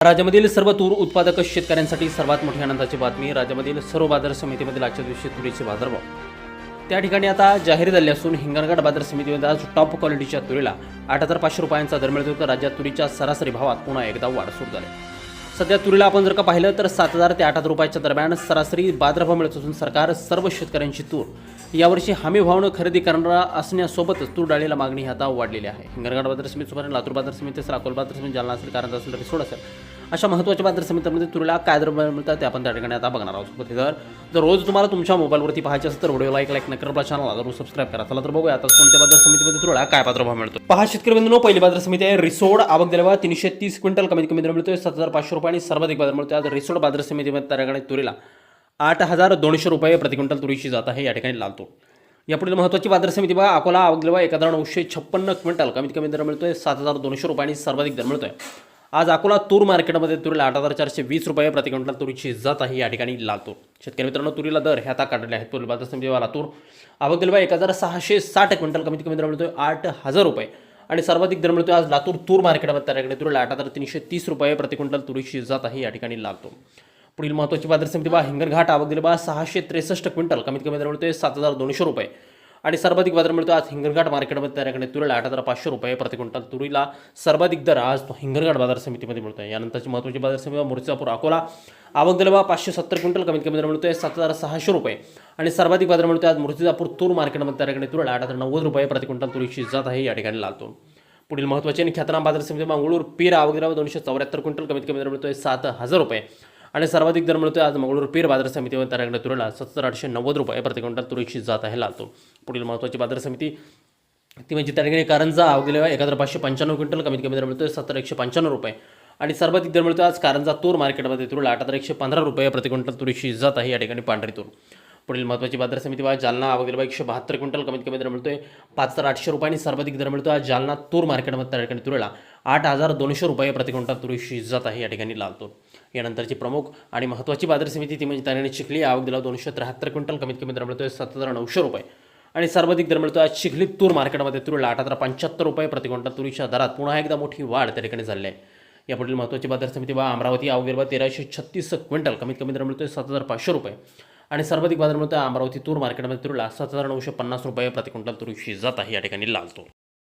राज्यामधील सर्व तूर उत्पादक शेतकऱ्यांसाठी सर्वात मोठी आनंदाची बातमी. राज्यामधील सर्व बाजार समितीमधील आजच्या दिवशी तुरीचे बाजारभाव त्या ठिकाणी आता जाहीर झाले असून हिंगणघाट बाजार समितीमध्ये आज टॉप क्वालिटीच्या तुरीला 8,500 रुपयांचा दर मिळतो. तर राज्यात तुरीच्या सरासरी भावात पुन्हा एकदा वाढ सुरू झाली. सध्या तुरीला आपण जर का पाहिलं तर 7,000 ते 8,000 रुपयाच्या दरम्यान सरासरी बाजारभाव मिळत असून सरकार सर्व शेतकऱ्यांची तूर यावर्षी हमी भावानं खरेदी करणारा असण्यासोबतच तूर डाळीला मागणी आता वाढलेली आहे. हिंगणघाट बाजार समिती सोबत लातूर बाजार समिती असेल, अकोला बाजार समिती, जालना असेल, कारंजा असेल, रिसोड असेल, अशा महत्त्वाच्या बाजार समित्यांमध्ये तुरीला काय दर मिळतात ते आपण त्या ठिकाणी आता बघणार आहोत. जर रोज तुम्हाला तुमच्या मोबाईलवरती पाहायचे असेल तर व्हिडिओला एक लाईक नक्की करा, चॅनलला जरूर सबस्क्राईब करा. चला तर बघूया आता कोणत्या बाजार समितीमध्ये तुरीला काय बाजारभाव मिळतो. पहा शेतकरी बंधूंनो, पहिली बाजार समिती आहे रिसोड. आवक दिल्यावर 330 क्विंटल कमीत कमी दर मिळतोय 7,500 रुपये आणि सर्वाधिक बाजार मिळतो. आज रिसोड बाजार समितीमध्ये त्या ठिकाणी तुरीला 8,200 रुपये प्रति क्विंटल तुरीची जात आहे. या ठिकाणी लाल तूर. यापुढील महत्त्वाची बाजार समिती बघा अकोला. आवक दिल्यावर 1,956 क्विंटल कमीत कमी दर मिळतोय 7,200 रुपये आणि सर्वाधिक दर मिळतोय. आज अकोला तूर मार्केटमध्ये तुरीला 8,420 रुपये प्रति क्विंटल तुरीची जात आहे. या ठिकाणी लाल तूर. शेतकरी मित्रांनो, तुरीला दर हे आता काढलेले आहेत. पुढील बाजार समिती लातूर. आवक दिल्यावर 1,660 क्विंटल कमीत कमी दर मिळतोय 8,000 रुपये आणि सर्वाधिक दर मिळतोय आज लातूर तूर मार्केटमध्ये त्या ठिकाणी तुरीला 8,330 रुपये प्रति क्विंटल तुरीची जात आहे. या ठिकाणी लाल तूर. पुढील महत्त्वाची बाजार समिती बघा हिंगणघाट. आवक दिल्यावर 663 क्विंटल कमीत कमी दर मिळतोय 7,200 रुपये आणि सर्वाधिक बाजार मिळतो आज हिंगणघाट मार्केटमध्ये त्या ठिकाणी तुरीला 8,500 रुपये प्रति क्विंटल तुरीला सर्वाधिक दर आज हिंगणघाट बाजार समितीमध्ये मिळतो आहे. यानंतरची महत्त्वाची बाजार समिती मुर्तिजापूर अकोला. आवक दिल्यावर 570 क्विंटल कमीत कमी दर मिळतोय 7,600 रुपये आणि सर्वाधिक बाजार मिळतो आज मुर्तिजापूर तूर मार्केटमध्ये त्या ठिकाणी तुरीला 8,090 रुपये प्रति क्विंटल तुरीची जात आहे. या ठिकाणी लाल तूर. पुढील महत्त्वाची आणि ख्यातनाम बाजार समिती मंगळूर पीर. आवक दिल्यावर 274 क्विंटल कमीत कमी दर मिळतोय 7,000 रुपये आणि सर्वाधिक दर मिळतोय आज मंगळूर पीर बाजार समितीवर त्या ठिकाणी तुरीला 7,890 रुपये प्रति क्विंटल तुरीची जात आहे. लाल तूर. पुढील महत्त्वाची बाजार समिती ती म्हणजे त्या ठिकाणी कारंजा. आवक दिल्यावर 1,595 क्विंटल कमीत कमी दर मिळतोय 7,195 रुपये आणि सर्वाधिक दर मिळतोय आज कारंजा तूर मार्केटमध्ये तुरीला 8,115 रुपये प्रति क्विंटल तुरीची जात आहे. या ठिकाणी पांढरी तूर. पुढील महत्त्वाची बाजार समिती बघा जालना. आवक दिल्यावर 172 क्विंटल कमीत कमी दर मिळतोय 5,800 रुपये आणि सर्वाधिक दर मिळतोय आज जालना तूर मार्केटमध्ये त्या ठिकाणी तुरीला 8,200 रुपये प्रति क्विंटल तुरीची जात आहे. या ठिकाणी लाल तूर. यानंतरची प्रमुख आणि महत्त्वाची बाजार समिती ती म्हणजे त्या ठिकाणी चिखली. आवक दिल्यावर 273 क्विंटल कमीत कमी दर मिळतोय 7,900 रुपये आणि सर्वाधिक दर मिळतोय आज चिखली तूर मार्केटमध्ये तुरीला 8,075 रुपये प्रति क्विंटल तुरीच्या दरात पुन्हा एकदा मोठी वाढ त्या ठिकाणी झाली आहे. यापुढील महत्त्वाची बाजार समिती बघा अमरावती. आवक दिल्यावर 1,336 क्विंटल कमीत कमी दर मिळतोय 7,500 रुपये आणि सर्वाधिक बाजार मिळतोय अमरावती तूर मार्केटमध्ये तुरीला 7,950 रुपये प्रति क्विंटल तुरीची जात आहे. या ठिकाणी लाल तूर.